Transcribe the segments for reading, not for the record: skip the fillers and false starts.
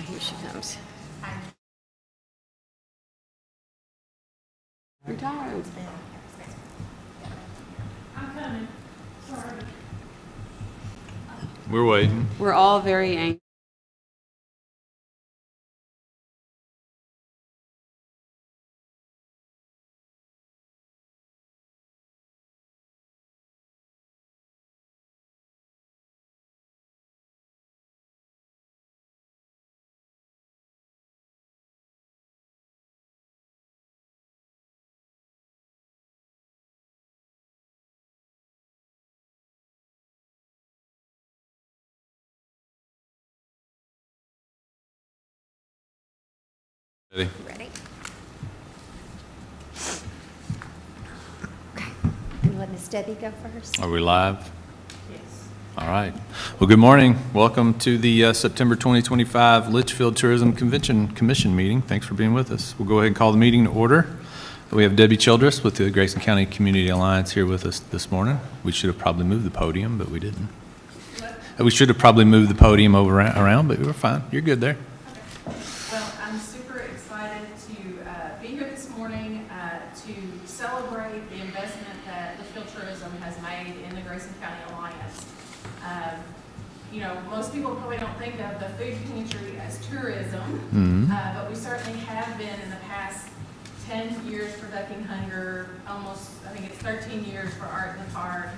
Here she comes. Retired. I'm coming. Sorry. We're waiting. We're all very anxious. Ready? Ready? Okay. And let Miss Debbie go first. Are we live? Yes. All right. Well, good morning. Welcome to the September 2025 Leitchfield Tourism Convention Commission meeting. Thanks for being with us. We'll go ahead and call the meeting to order. We have Debbie Childress with the Grayson County Community Alliance here with us this morning. We should have probably moved the podium, but we didn't. We should have probably moved the podium around, but we were fine. You're good there. Well, I'm super excited to be here this morning to celebrate the investment that Leitchfield Tourism has made in the Grayson County Alliance. You know, most people probably don't think of the food pantry as tourism, but we certainly have been in the past 10 years for Ducking Hunger, almost, I think it's 13 years for Art in the Park,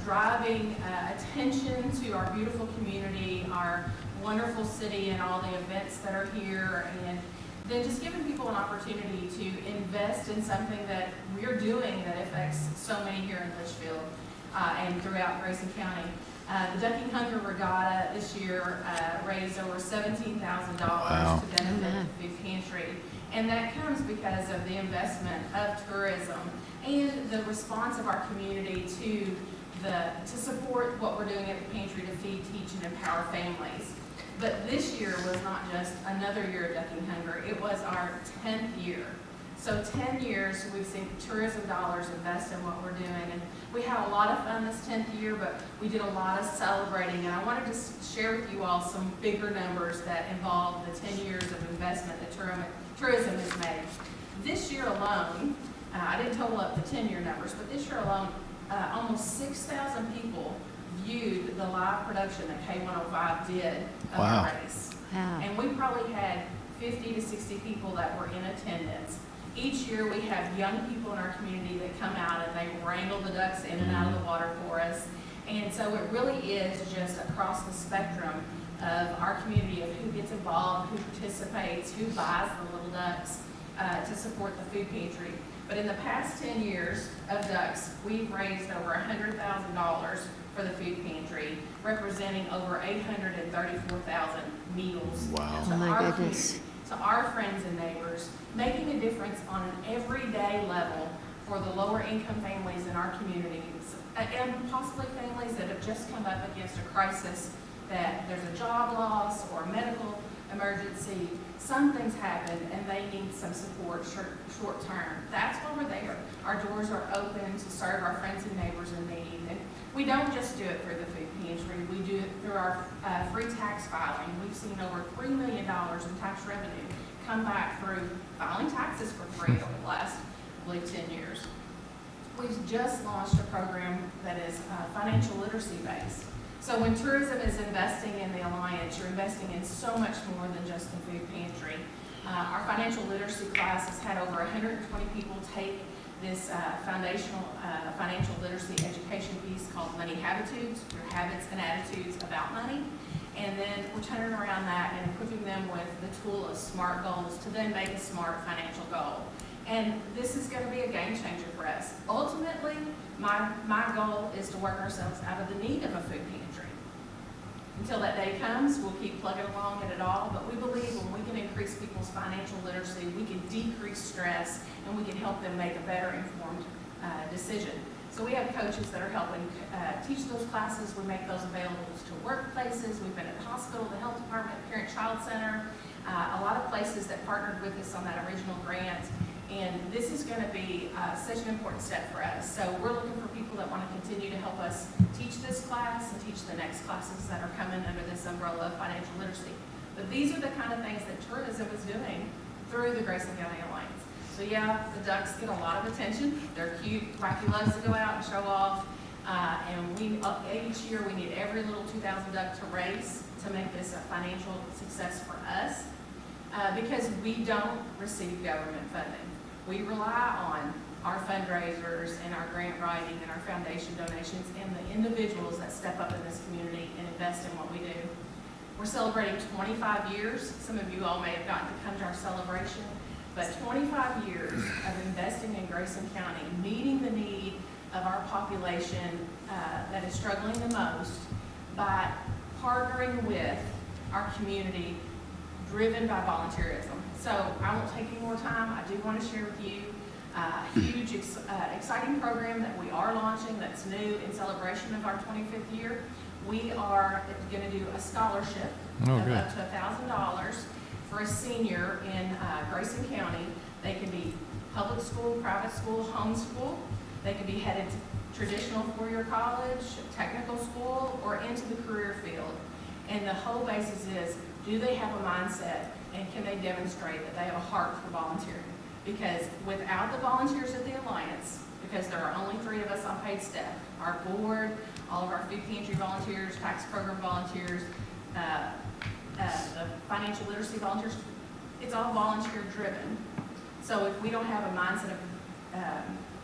driving attention to our beautiful community, our wonderful city, and all the events that are here, and then just giving people an opportunity to invest in something that we're doing that affects so many here in Leitchfield and throughout Grayson County. The Ducking Hunger Regatta this year raised over $17,000 to benefit the food pantry. And that comes because of the investment of tourism and the response of our community to support what we're doing at the pantry to feed, teach, and empower families. But this year was not just another year of Ducking Hunger, it was our 10th year. So 10 years we've seen tourism dollars invest in what we're doing. And we had a lot of fun this 10th year, but we did a lot of celebrating. And I wanted to share with you all some bigger numbers that involve the 10 years of investment that tourism has made. This year alone, I didn't total up the 10-year numbers, but this year alone, almost 6,000 people viewed the live production that K105 did of our race. Wow. And we probably had 50 to 60 people that were in attendance. Each year we have young people in our community that come out and they wrangle the ducks in and out of the water for us. And so it really is just across the spectrum of our community of who gets involved, who participates, who buys the little ducks to support the food pantry. But in the past 10 years of ducks, we've raised over $100,000 for the food pantry, representing over 834,000 meals. Wow. Oh my goodness. To our friends and neighbors, making a difference on an everyday level for the lower income families in our communities, and possibly families that have just come up against a crisis, that there's a job loss or a medical emergency, something's happened and they need some support short term. That's why we're there. Our doors are open to serve our friends and neighbors in need. And we don't just do it through the food pantry, we do it through our free tax filing. We've seen over $3 million in tax revenue come back through filing taxes for free over the last, I believe, 10 years. We've just launched a program that is financial literacy based. So when tourism is investing in the Alliance, you're investing in so much more than just the food pantry. Our financial literacy class has had over 120 people take this foundational financial literacy education piece called Money Habitudes, your habits and attitudes about money. And then we're turning around that and equipping them with the tool of SMART goals to then make a smart financial goal. And this is going to be a game changer for us. Ultimately, my goal is to work ourselves out of the need of a food pantry. Until that day comes, we'll keep plugging along at it all, but we believe when we can increase people's financial literacy, we can decrease stress, and we can help them make a better informed decision. So we have coaches that are helping teach those classes. We make those available to workplaces. We've been at the hospital, the health department, parent-child center, a lot of places that partnered with us on that original grant. And this is going to be such an important step for us. So we're looking for people that want to continue to help us teach this class and teach the next classes that are coming under this umbrella of financial literacy. But these are the kind of things that tourism is doing through the Grayson County Alliance. So yeah, the ducks get a lot of attention. They're cute, wacky loves to go out and show off. And each year we need every little 2,000 duck to race to make this a financial success for us. Because we don't receive government funding. We rely on our fundraisers and our grant writing and our foundation donations and the individuals that step up in this community and invest in what we do. We're celebrating 25 years. Some of you all may have gotten to come to our celebration, but 25 years of investing in Grayson County, meeting the need of our population that is struggling the most by partnering with our community driven by volunteerism. So I won't take any more time. I do want to share with you a huge, exciting program that we are launching that's new in celebration of our 25th year. We are going to do a scholarship of up to $1,000 for a senior in Grayson County. They can be public school, private school, homeschool. They can be headed to traditional four-year college, technical school, or into the career field. And the whole basis is, do they have a mindset and can they demonstrate that they have a heart for volunteering? Because without the volunteers at the Alliance, because there are only 3 of us on paid staff, our board, all of our food pantry volunteers, tax program volunteers, the financial literacy volunteers, it's all volunteer driven. So if we don't have a mindset of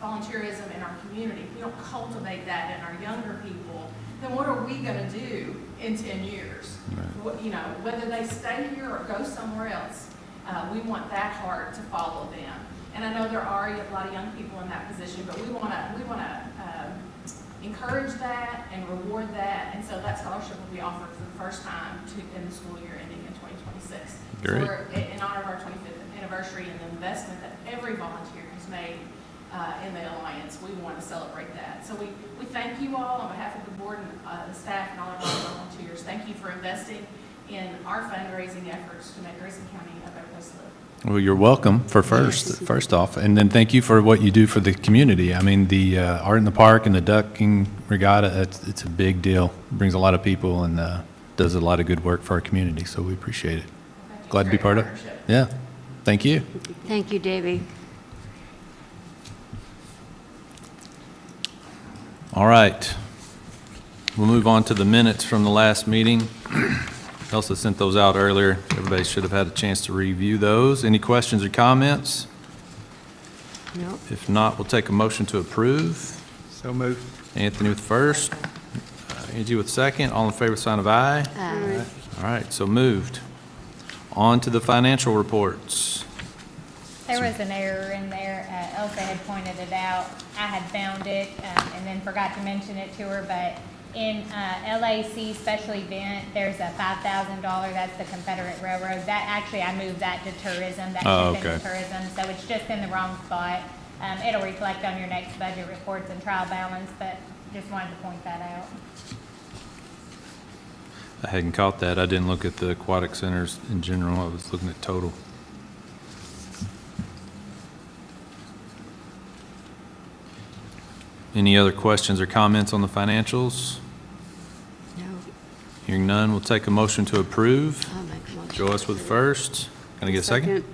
volunteerism in our community, if we don't cultivate that in our younger people, then what are we going to do in 10 years? Right. You know, whether they stay here or go somewhere else, we want that heart to follow them. And I know there are a lot of young people in that position, but we want to encourage that and reward that. And so that scholarship will be offered for the first time in the school year ending in 2026. Great. So we're in honor of our 25th anniversary and the investment that every volunteer has made in the Alliance. We want to celebrate that. So we thank you all on behalf of the board and the staff and all of our volunteers. Thank you for investing in our fundraising efforts to make Grayson County a better place to live. Well, you're welcome for first off, and then thank you for what you do for the community. I mean, the Art in the Park and the Ducking Regatta, it's a big deal. It brings a lot of people and does a lot of good work for our community, so we appreciate it. Glad to be part of it. Yeah, thank you. Thank you, Davey. All right, we'll move on to the minutes from the last meeting. Elsa sent those out earlier. Everybody should have had a chance to review those. Any questions or comments? Nope. If not, we'll take a motion to approve. So moved. Anthony with first, Angie with second. All in favor, sign of aye. Aye. All right, so moved. On to the financial reports. There was an error in there. Elsa had pointed it out. I had found it and then forgot to mention it to her, but in LAC special event, there's a $5,000, that's the Confederate Railroad. That actually, I moved that to tourism. That should have been to tourism, so it's just in the wrong spot. It'll reflect on your next budget reports and trial balance, but just wanted to point that out. I hadn't caught that. I didn't look at the aquatic centers in general. I was looking at total. Any other questions or comments on the financials? No. Hearing none, we'll take a motion to approve. I'll make a motion. Joyce with first. Can I get a second?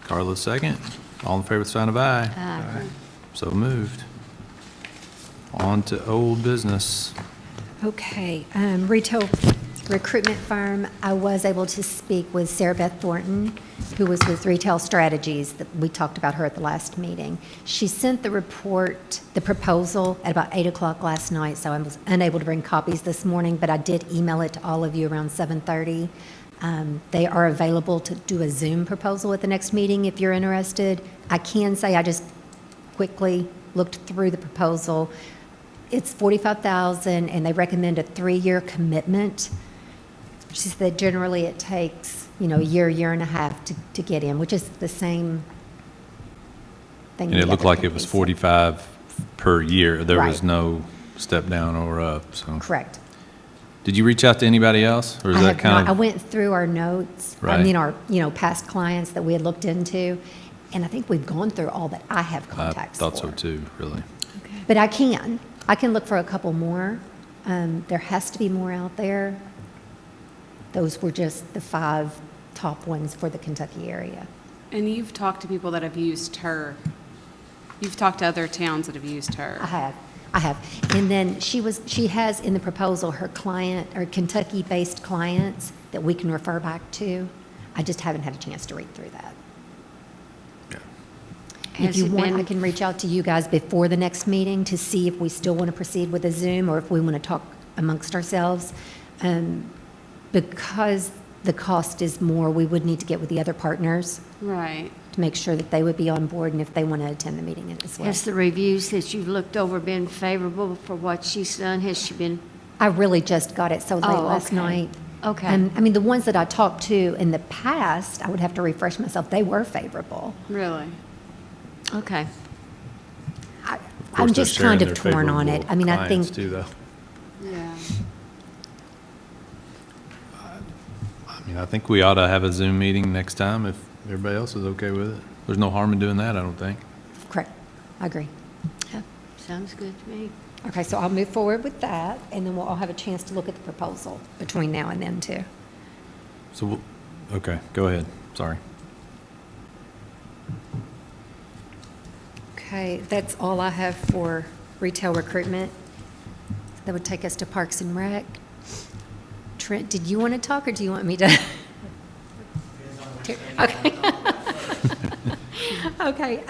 Carla second. All in favor, sign of aye. Aye. So moved. On to old business. Okay, retail recruitment firm, I was able to speak with Sarah Beth Thornton, who was with Retail Strategies. That we talked about her at the last meeting. She sent the report, the proposal, at about 8 o'clock last night, so I was unable to bring copies this morning, but I did email it to all of you around 7:30. They are available to do a Zoom proposal at the next meeting if you're interested. I can say I just quickly looked through the proposal. It's $45,000, and they recommend a 3-year commitment. She said generally it takes, a year and a half to get in, which is the same thing. And it the looked other like it was companies 45 per year. There was Right. no step down or up, so. say. Correct. Did you reach out to anybody else, or is I that have kind not. of? I went through our notes. Right. Our, past clients that we had looked into, and I think we've gone through all that I have I contacts thought so for. too, really. But I can look for a couple more. There has to be more out there. Those were just the 5 top ones for the Kentucky area. And you've talked to people that have used her. You've talked to other towns that have used her. I have. And then she has in the proposal her client, or Kentucky-based clients that we can refer back to. I just haven't had a chance to read through that. If Has you it want, I been- can reach out to you guys before the next meeting to see if we still want to proceed with a Zoom or if we want to talk amongst ourselves. Because the cost is more, we would need to get with the other partners Right. to make sure that they would be on board and if they want to attend the meeting as well. Has the reviews that you've looked over been favorable for what she's done? Has she been, I really just got it so late Oh, last okay. night. Okay. I mean, the ones that I talked to in the past, I would have to refresh myself, they were favorable. Really? okay. Of course, I'm they're just sharing kind of their torn on it. favorable I mean, I clients think, too, though. Yeah. I mean, I think we ought to have a Zoom meeting next time if everybody else is okay with it. There's no harm in doing that, I don't think. correct, I agree. Yeah, sounds good to me. Okay, so I'll move forward with that, and then we'll all have a chance to look at the proposal between now and then, too. So, okay, go ahead, sorry. Okay, that's all I have for retail recruitment. That would take us to Parks and Rec. Trent, did you want to talk, or do you want me to? Okay. Okay,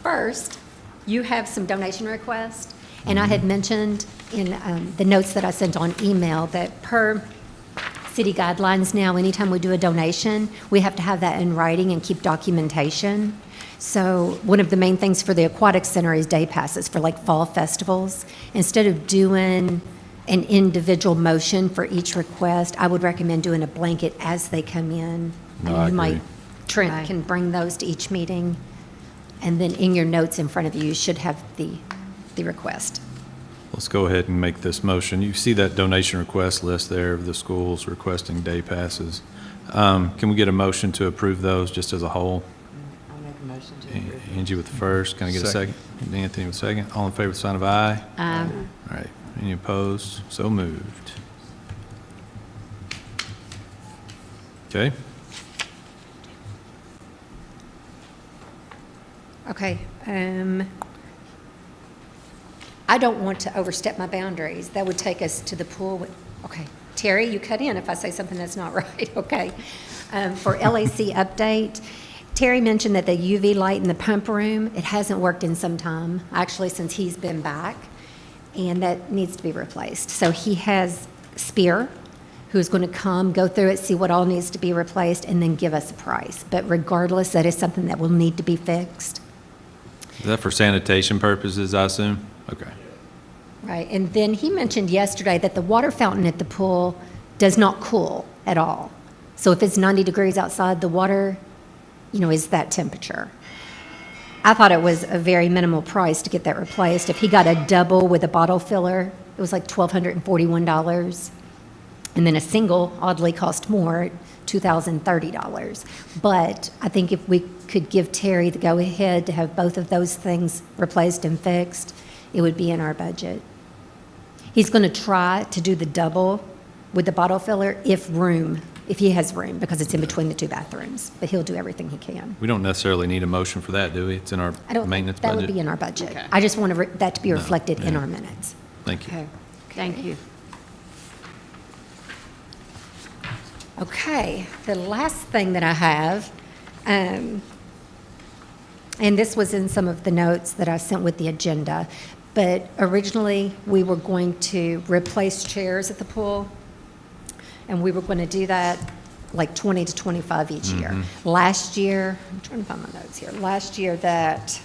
first, you have some donation requests, and I had mentioned in the notes that I sent on email that per city guidelines now, anytime we do a donation, we have to have that in writing and keep documentation. So one of the main things for the Aquatic Center is day passes for like fall festivals. Instead of doing an individual motion for each request, I would recommend doing a blanket as they come in. No, I And you might, agree. Trent Right. can bring those to each meeting. And then in your notes in front of you should have the request. Let's go ahead and make this motion. You see that donation request list there of the schools requesting day passes. Can we get a motion to approve those just as a whole? I'll make a motion to approve. Angie with the first, can I get a second? Second. Anthony with the second. All in favor, sign of aye. Um, All right, any opposed? So moved. Okay, Okay, I don't want to overstep my boundaries. That would take us to the pool. Okay, Terry, you cut in if I say something that's not right, okay. For LAC update, Terry mentioned that the UV light in the pump room, it hasn't worked in some time, actually since he's been back, and that needs to be replaced. So he has Spear, who's going to come, go through it, see what all needs to be replaced, and then give us a price. But regardless, that is something that will need to be fixed. is that for sanitation purposes, I assume? Okay. Right, and then he mentioned yesterday that the water fountain at the pool does not cool at all. So if it's 90 degrees outside, the water, is that temperature. I thought it was a very minimal price to get that replaced. If he got a double with a bottle filler, it was like $1,241. And then a single oddly cost more, $2,030. But I think if we could give Terry the go-ahead to have both of those things replaced and fixed, it would be in our budget. He's going to try to do the double with the bottle filler if he has room, because it's in between the two bathrooms. But he'll do everything he can. We don't necessarily need a motion for that, do we? It's in our I don't maintenance think that budget. would be in our budget. Okay. I just want that to be No, reflected in yeah. our minutes. Thank you. okay, thank you. Okay, the last thing that I have, and this was in some of the notes that I sent with the agenda, but originally we were going to replace chairs at the pool, and we were going to do that like 20 to 25 each year. Last year, I'm trying to find my notes here, last year that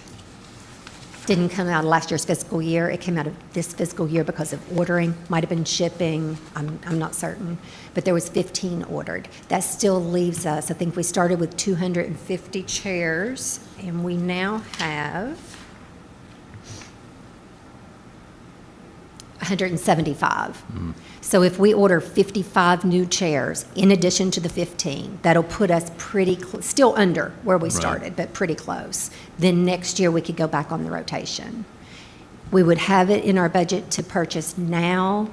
didn't come out of last year's fiscal year. It came out of this fiscal year because of ordering, might have been shipping, I'm not certain, but there was 15 ordered. That still leaves us, I think we started with 250 chairs, and we now have 175. So if we order 55 new chairs in addition to the 15, that'll put us still under where we Right. started, but pretty close. Then next year, we could go back on the rotation. We would have it in our budget to purchase now,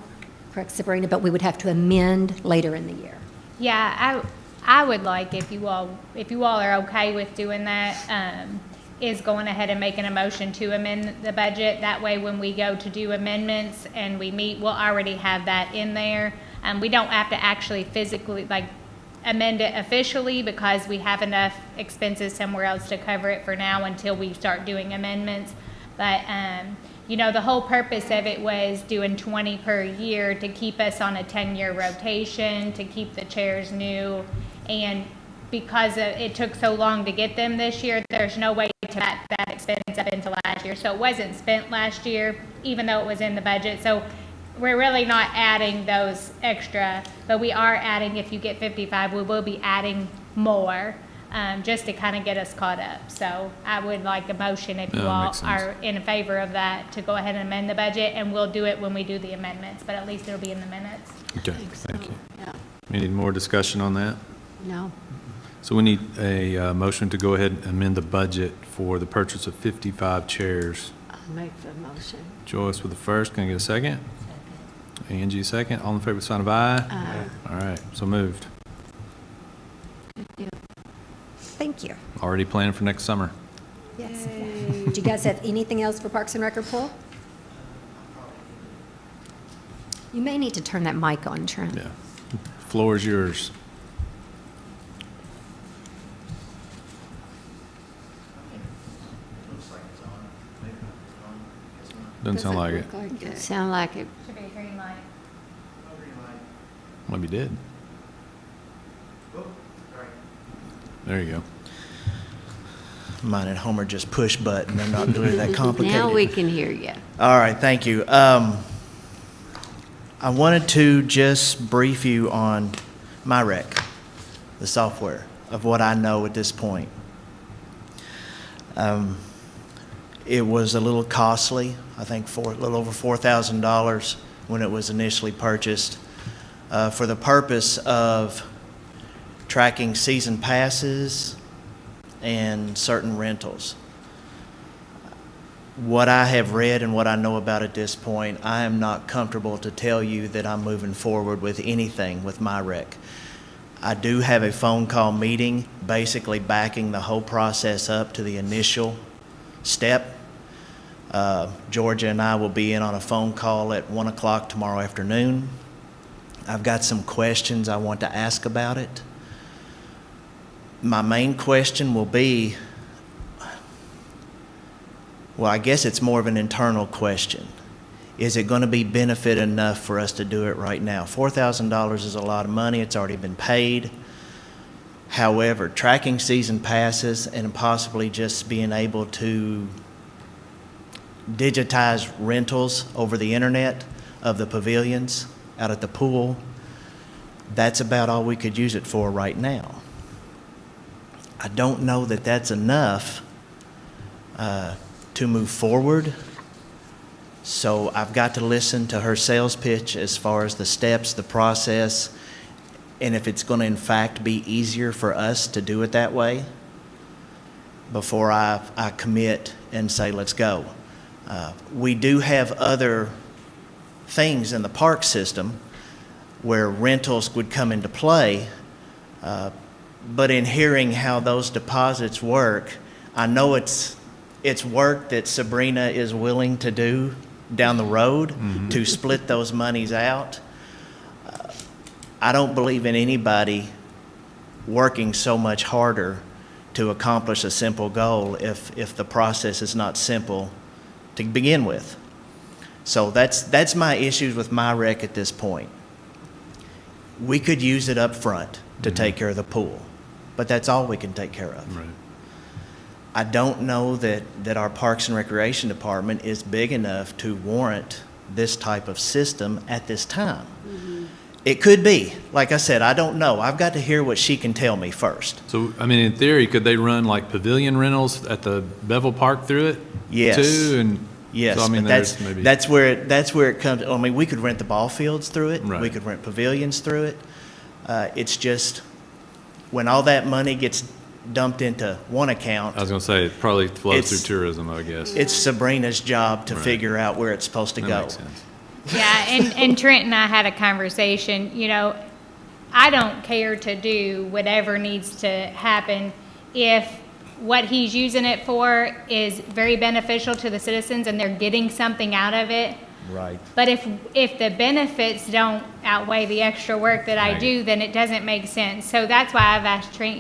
correct, Sabrina, but we would have to amend later in the year. Yeah, I would like, if you all are okay with doing that, is going ahead and making a motion to amend the budget. That way, when we go to do amendments and we meet, we'll already have that in there. We don't have to actually physically, like, amend it officially because we have enough expenses somewhere else to cover it for now until we start doing amendments. But, the whole purpose of it was doing 20 per year to keep us on a 10-year rotation, to keep the chairs new. And because it took so long to get them this year, there's no way to back that expense up into last year. So it wasn't spent last year, even though it was in the budget. So we're really not adding those extra, but we are adding, if you get 55, we will be adding more, just to kind of get us caught up. So I would like a motion, if you Yeah, all makes sense. are in favor of that, to go ahead and amend the budget, and we'll do it when we do the amendments, but at least it'll be in the minutes. Okay, thank you. Yeah. We need more discussion on that? No. So we need a motion to go ahead and amend the budget for the purchase of 55 chairs. I'll make the motion. Joyce with the first, can I get a second? Angie, second. All in favor, sign of aye. All right, so moved. Thank you. Already planning for next summer. Yes. Do you guys have anything else for Parks and Rec report? You may need to turn that mic on, Trent. Yeah. Floor is yours. Doesn't sound like it. Doesn't sound like it. Should be a green light. Maybe did. There you go. Mine at home are just push button. They're not really that complicated. Now we can hear you. All right, thank you. I wanted to just brief you on MyRec, the software, of what I know at this point. It was a little costly, I think a little over $4,000 when it was initially purchased, for the purpose of tracking season passes and certain rentals. What I have read and what I know about at this point, I am not comfortable to tell you that I'm moving forward with anything with MyRec. I do have a phone call meeting basically backing the whole process up to the initial step. Georgia and I will be in on a phone call at 1 o'clock tomorrow afternoon. I've got some questions I want to ask about it. My main question will be, well, I guess it's more of an internal question. Is it going to be benefit enough for us to do it right now? $4,000 is a lot of money. It's already been paid. However, tracking season passes and possibly just being able to digitize rentals over the internet of the pavilions out at the pool, that's about all we could use it for right now. I don't know that that's enough to move forward. So I've got to listen to her sales pitch as far as the steps, the process, and if it's going to in fact be easier for us to do it that way before I commit and say, let's go. We do have other things in the park system where rentals would come into play, but in hearing how those deposits work, I know it's work that Sabrina is willing to do down the road to split those monies out. I don't believe in anybody working so much harder to accomplish a simple goal if the process is not simple to begin with. So that's my issues with MyRec at this point. We could use it up front to take care of the pool, but that's all we can take care of. Right. I don't know that our Parks and Recreation Department is big enough to warrant this type of system at this time. It could be. Like I said, I don't know. I've got to hear what she can tell me first. So, I mean, in theory, could they run like pavilion rentals at the Bevel Park through it? Yes. Too? And Yes, so, I mean, but there's maybe. that's where it comes. I mean, we could rent the ball fields through it. Right. We could rent pavilions through it. It's just when all that money gets dumped into one account, I was going to say, it probably flows It's- through tourism, I guess. it's Sabrina's job to Right. figure out where it's supposed to That go. makes sense. Yeah, and Trent and I had a conversation, I don't care to do whatever needs to happen if what he's using it for is very beneficial to the citizens and they're getting something out of it. Right. But if the benefits don't outweigh the extra work that I Right. do, then it doesn't make sense. So that's why I've asked Trent,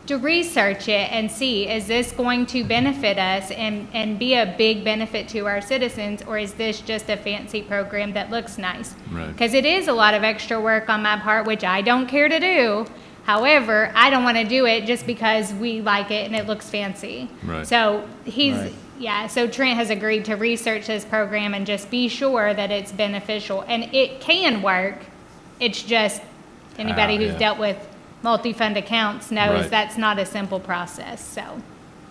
to research it and see, is this going to benefit us and be a big benefit to our citizens, or is this just a fancy program that looks nice? Right. Because it is a lot of extra work on my part, which I don't care to do. However, I don't want to do it just because we like it and it looks fancy. Right. So Right. so Trent has agreed to research this program and just be sure that it's beneficial. And it can work. It's just, anybody who's yeah. dealt with multi-fund accounts knows Right. that's not a simple process, so.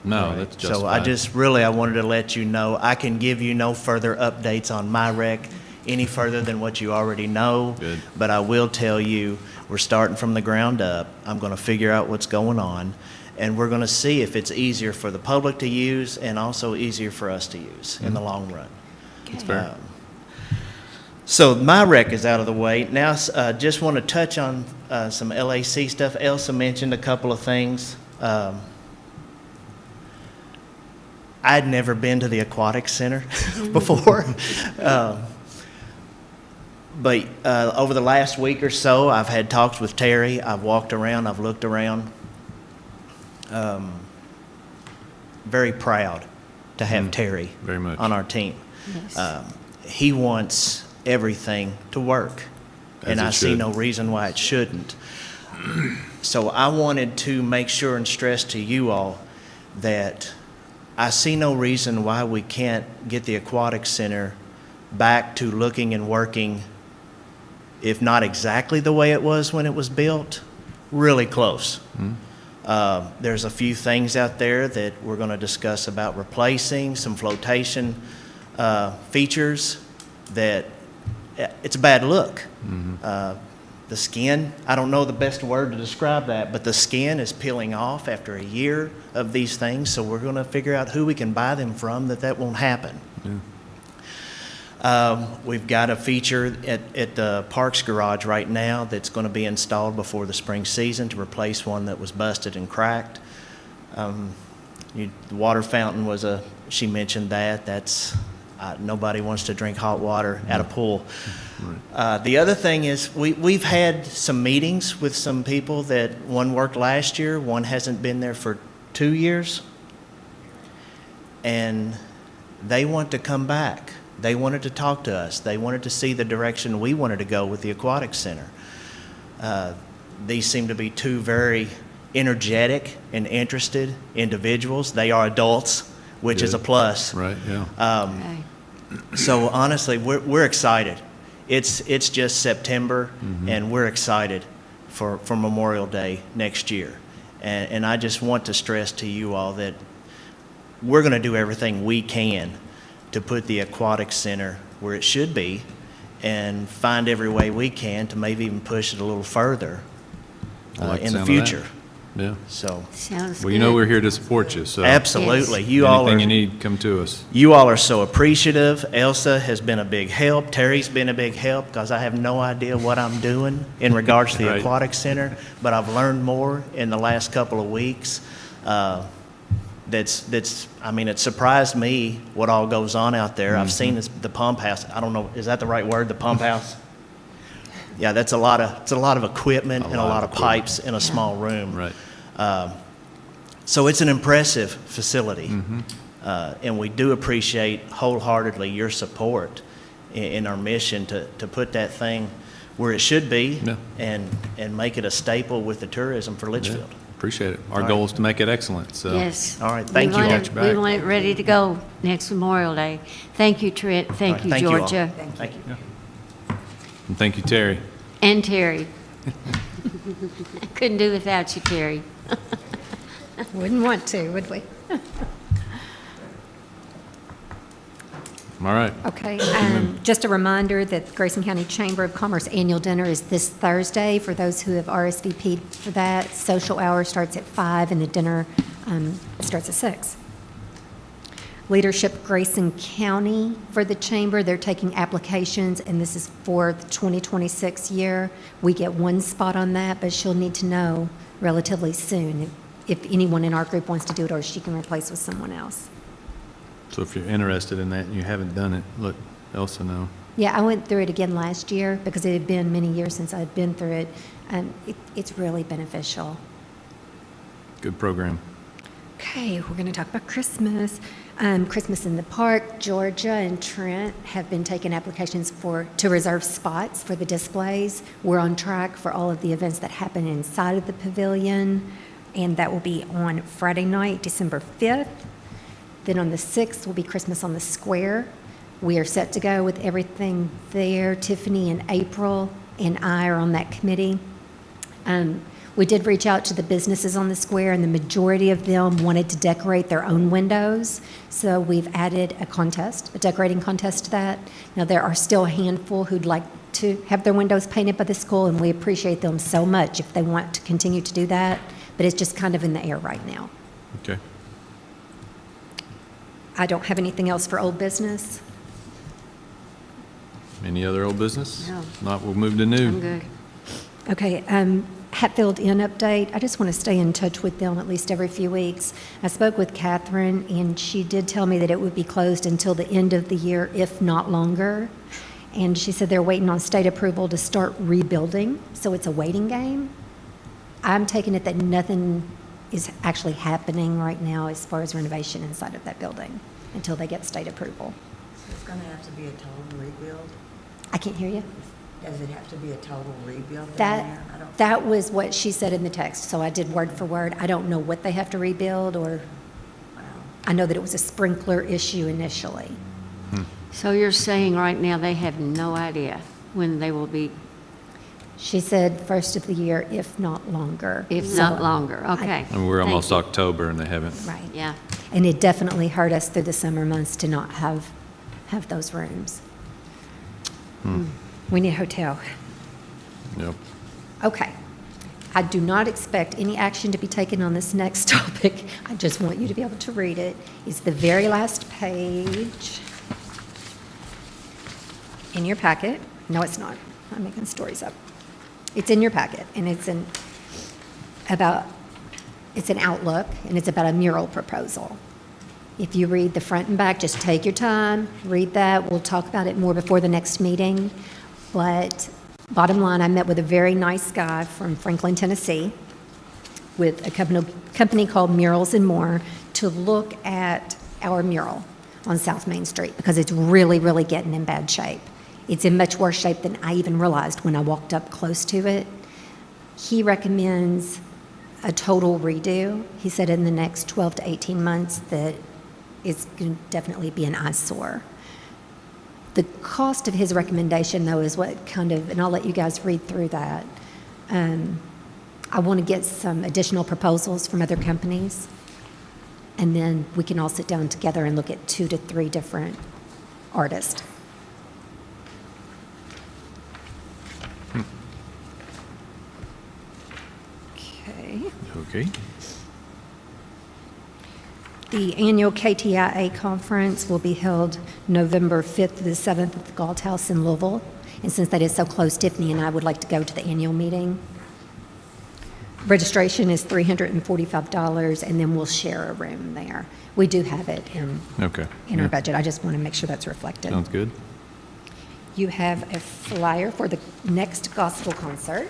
No, that's So justified. I wanted to let you know, I can give you no further updates on my rec any further than what you already know. Good. But I will tell you, we're starting from the ground up. I'm going to figure out what's going on, and we're going to see if it's easier for the public to use and also easier for us to use in the long run. That's fair. So my rec is out of the way. Now, just want to touch on some LAC stuff. Elsa mentioned a couple of things. I'd never been to the aquatic center before. But over the last week or so, I've had talks with Terry. I've walked around. I've looked around. Very proud to have Terry very much. on our team. Yes. He wants everything to work, As and it I see should. no reason why it shouldn't. So I wanted to make sure and stress to you all that I see no reason why we can't get the aquatic center back to looking and working, if not exactly the way it was when it was built, really close. There's a few things out there that we're going to discuss about replacing, some flotation features that it's a bad look. The skin, I don't know the best word to describe that, but the skin is peeling off after a year of these things, so we're going to figure out who we can buy them from that won't happen. We've got a feature at the Parks Garage right now that's going to be installed before the spring season to replace one that was busted and cracked. The water fountain was she mentioned that. That's, nobody wants to drink hot water at a pool. The other thing is we've had some meetings with some people that one worked last year, one hasn't been there for 2 years, and they want to come back. They wanted to talk to us. They wanted to see the direction we wanted to go with the aquatic center. These seem to be two very energetic and interested individuals. They are adults, which is a Good. plus. Right, yeah. Okay. So honestly, we're excited. It's just September, and we're excited for Memorial Day next year. And I just want to stress to you all that we're going to do everything we can to put the aquatic center where it should be and find every way we can to maybe even push it a little further I like in the sound of that. future. Yeah. So Sounds Well, you know good. we're here to support you, so. absolutely, Yes. you all are. Anything you need, come to us. You all are so appreciative. Elsa has been a big help. Terry's been a big help because I have no idea what I'm doing in regards to the Right. aquatic center, but I've learned more in the last couple of weeks. I mean, it surprised me what all goes on out there. I've seen the pump house. I don't know, is that the right word, the pump house? Yeah, it's a lot of equipment and a lot of equipment. pipes in a small room. Right. So it's an impressive facility, and we do appreciate wholeheartedly your support in our mission to put that thing where it should be Yeah. and make it a staple with the tourism for Yeah, Litchfield. appreciate it. Our All goal is to make it excellent, so. Yes. All right, thank We you. want Watch it- your We back. want it ready to go next Memorial Day. Thank you, Trent. All Thank right, you, thank you all. Georgia. Thank you. And thank you, Terry. And Terry. Couldn't do without you, Terry. Wouldn't want to, would we? All right. Okay, just a reminder that the Grayson County Chamber of Commerce Annual Dinner is this Thursday. For those who have RSVP'd for that, social hour starts at 5 and the dinner starts at 6. Leadership Grayson County for the chamber. They're taking applications, and this is for the 2026 year. We get one spot on that, but she'll need to know relatively soon if anyone in our group wants to do it or she can replace with someone else. So if you're interested in that and you haven't done it, let Elsa know. Yeah, I went through it again last year because it had been many years since I'd been through it, and it's really beneficial. Good program. Okay, we're going to talk about Christmas. Christmas in the Park, Georgia and Trent have been taking applications to reserve spots for the displays. We're on track for all of the events that happen inside of the pavilion, and that will be on Friday night, December 5th. Then on the 6th will be Christmas on the Square. We are set to go with everything there. Tiffany and April and I are on that committee. We did reach out to the businesses on the square, and the majority of them wanted to decorate their own windows. So we've added a decorating contest to that. Now, there are still a handful who'd like to have their windows painted by the school, and we appreciate them so much if they want to continue to do that. But it's just kind of in the air right now. Okay. I don't have anything else for old business. Any other old business? No. Not, we'll move to new. I'm good. Okay, Hatfield Inn update. I just want to stay in touch with them at least every few weeks. I spoke with Catherine, and she did tell me that it would be closed until the end of the year, if not longer. And she said they're waiting on state approval to start rebuilding, so it's a waiting game. I'm taking it that nothing is actually happening right now as far as renovation inside of that building until they get state approval. So it's gonna have to be a total rebuild? I can't hear you. Does it have to be a total rebuild down there? I don't. That was what she said in the text, so I did word for word. I don't know what they have to rebuild, or Wow. I know that it was a sprinkler issue initially. So you're saying right now they have no idea when they will be, She said first of the year, if not longer. if So- not longer? Okay. And we're Thank almost you. October and they haven't. Right. Yeah. And it definitely hurt us through the summer months to not have those rooms. We need a hotel. Yep. Okay. I do not expect any action to be taken on this next topic. I just want you to be able to read it. It's the very last page in your packet. No, it's not. I'm making stories up. It's in your packet, and it's an outlook, and it's about a mural proposal. If you read the front and back, just take your time, read that. We'll talk about it more before the next meeting. But bottom line, I met with a very nice guy from Franklin, Tennessee, with a company called Murals and More to look at our mural on South Main Street because it's really, really getting in bad shape. It's in much worse shape than I even realized when I walked up close to it. He recommends a total redo. He said in the next 12 to 18 months that it's going to definitely be an eyesore. The cost of his recommendation, though, is what kind of, and I'll let you guys read through that. I want to get some additional proposals from other companies, and then we can all sit down together and look at 2 to 3 different artists. Okay. Okay. The annual KTIA conference will be held November 5th to the 7th at the Galt House in Louisville. And since that is so close, Tiffany and I would like to go to the annual meeting. Registration is $345, and then we'll share a room there. We do have it Okay. in Yeah. our budget. I just want to make sure that's reflected. Sounds good. You have a flyer for the next gospel concert.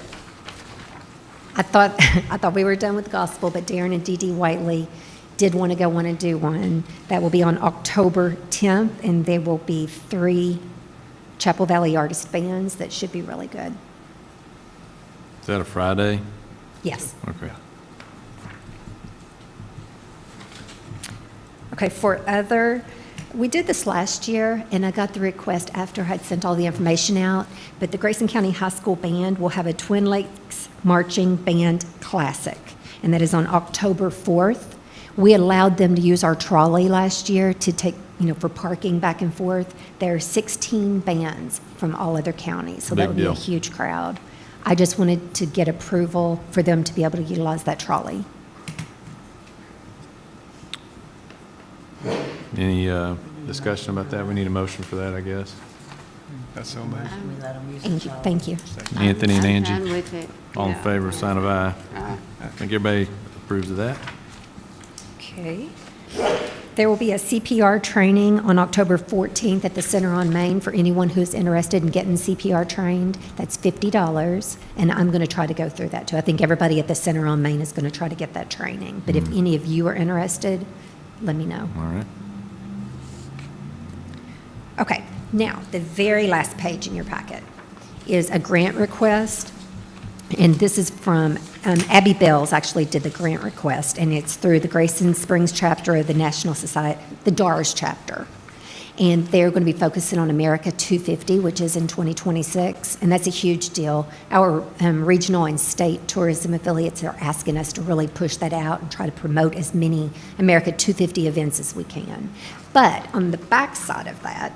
I thought we were done with gospel, but Darren and Dee Dee Whiteley did want to go on and do one. That will be on October 10th, and there will be 3 Chapel Valley artist bands that should be really good. Is that a Friday? Yes. Okay. Okay, for other, we did this last year, and I got the request after I'd sent all the information out, but the Grayson County High School Band will have a Twin Lakes Marching Band Classic, and that is on October 4th. We allowed them to use our trolley last year to take, for parking back and forth. There are 16 bands from all other counties, so that Big would be a deal. huge crowd. I just wanted to get approval for them to be able to utilize that trolley. Any discussion about that? We need a motion for that, I guess. That's so much. Should we let them use the Angie, towel? thank you. Anthony and I'm Angie, done with it. all in Yeah. favor, sign of aye. I think everybody approves of that. Okay. There will be a CPR training on October 14th at the Center on Main for anyone who's interested in getting CPR trained. That's $50, and I'm going to try to go through that too. I think everybody at the Center on Main is going to try to get that training. But if any of you are interested, let me know. All right. Okay, now, the very last page in your packet is a grant request, and this is from, Abby Bells actually did the grant request, and it's through the Grayson Springs chapter of the National Society, the DARS chapter. And they're going to be focusing on America 250, which is in 2026, and that's a huge deal. Our regional and state tourism affiliates are asking us to really push that out and try to promote as many America 250 events as we can. But on the backside of that,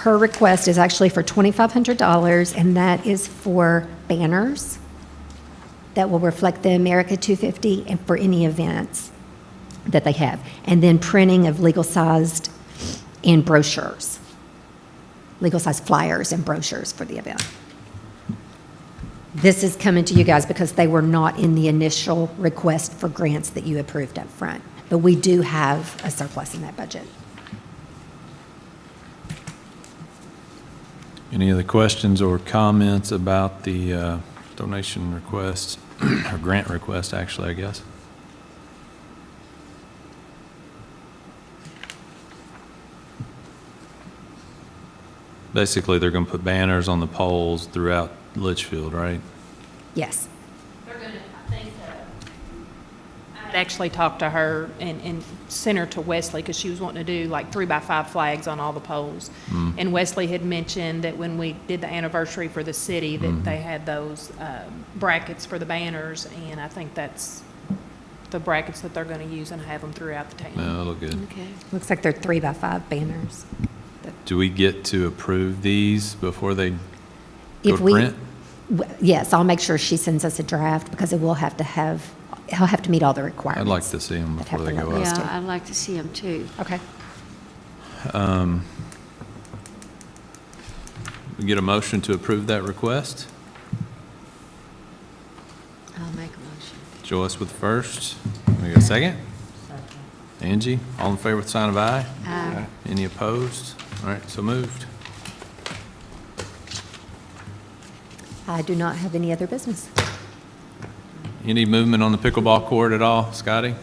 her request is actually for $2,500, and that is for banners that will reflect the America 250 and for any events that they have. And then printing of legal-sized and brochures, legal-sized flyers and brochures for the event. This is coming to you guys because they were not in the initial request for grants that you approved up front. But we do have a surplus in that budget. Any other questions or comments about the donation request, or grant request, actually, I guess? Basically, they're going to put banners on the poles throughout Litchfield, right? Yes. They're gonna, I think, I'd actually talked to her and sent her to Wesley, because she was wanting to do like 3x5 flags on all the poles. And Wesley had mentioned that when we did the anniversary for the city, that they had those brackets for the banners, and I think that's the brackets that they're gonna use and have them throughout the town. No, it'll look good. Okay. Looks like they're 3x5 banners. Do we get to approve these before they go If to we- print? Yes, I'll make sure she sends us a draft because it will have to have, he'll have to meet all the requirements. I'd like to see them I'd have before they to go let up. us- Yeah, I'd like to see them too. Okay. We get a motion to approve that request? I'll make a motion. Joyce with first. We got a second? Angie, all in favor with sign of aye? Aye. Any opposed? All right, so moved. I do not have any other business. Any movement on the pickleball court at all, Scotty?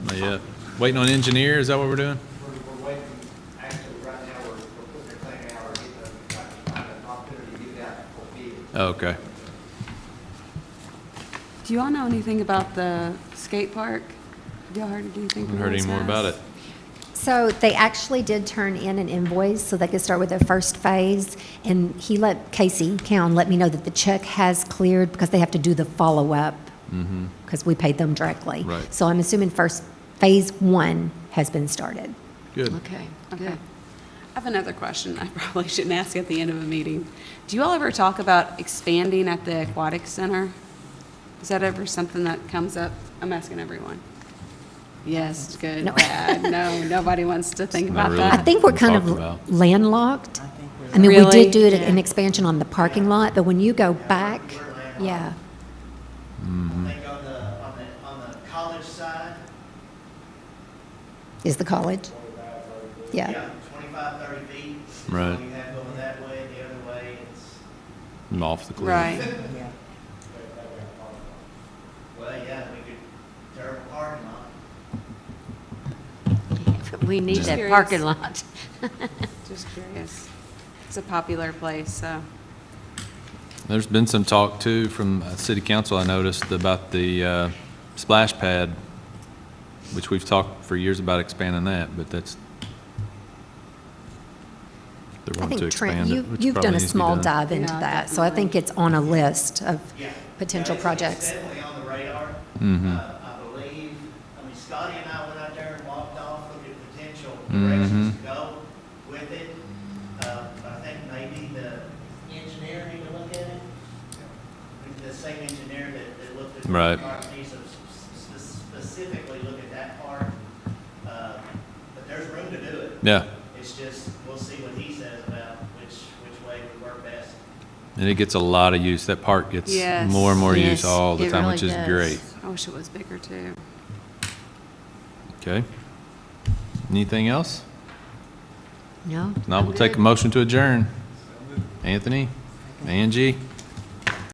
Not yet. Waiting on engineer, is that what we're doing? We're waiting, actually, right now, we're putting everything out, we're trying to find an opportunity to get it out for bid. Oh, okay. Do you all know anything about the skate park? Have y'all heard anything from Haven't heard those any more about guys? it. So they actually did turn in an invoice so they could start with their first phase. And he let, Casey Cowan let me know that the check has cleared because they have to do the follow-up because we paid them directly. Right. So I'm assuming phase 1 has been started. Good. Okay, Okay. good. I have another question I probably shouldn't ask at the end of a meeting. Do you all ever talk about expanding at the aquatic center? Is that ever something that comes up? I'm asking everyone. Yes, good, No. bad, no, nobody wants to think Not about really. I that. think we're kind Talked of about. landlocked. I think we're. I mean, we Really? did do it Yeah. an expansion on the parking lot, but when you go back, yeah. I think on the college side, Is the college? Yeah. 25, 30 feet. is Right. all you have going that way, the other way, it's, I'm off the cliff. Right, Yeah. well, yeah, we could, terrible parking lot. We need Just that curious. parking lot. just curious. It's a popular place, so. There's been some talk too from city council, I noticed, about the splash pad, which we've talked for years about expanding that, but that's, they're I wanting to think, Trent, expand it, which you've probably done a needs to be small done. dive into Yeah, that, so I think it's on a list of Yeah. potential Yeah, projects. It's definitely on the radar. Mhm. I believe, I mean, Scotty and I went out there and walked off, looked at potential Mhm. directions to go with it. I think maybe the engineer need to look at it. The same engineer that looked at the Right. park needs to specifically look at that part. But there's Yeah, It's just, we'll see what he says about which way would work best. and it gets a lot of use. That park gets Yes. more and more use Yes, all the it time, really which is does. great. I wish it was bigger too. Okay. Anything else? No? Now I'm we'll take a good. motion to adjourn. Anthony? Angie?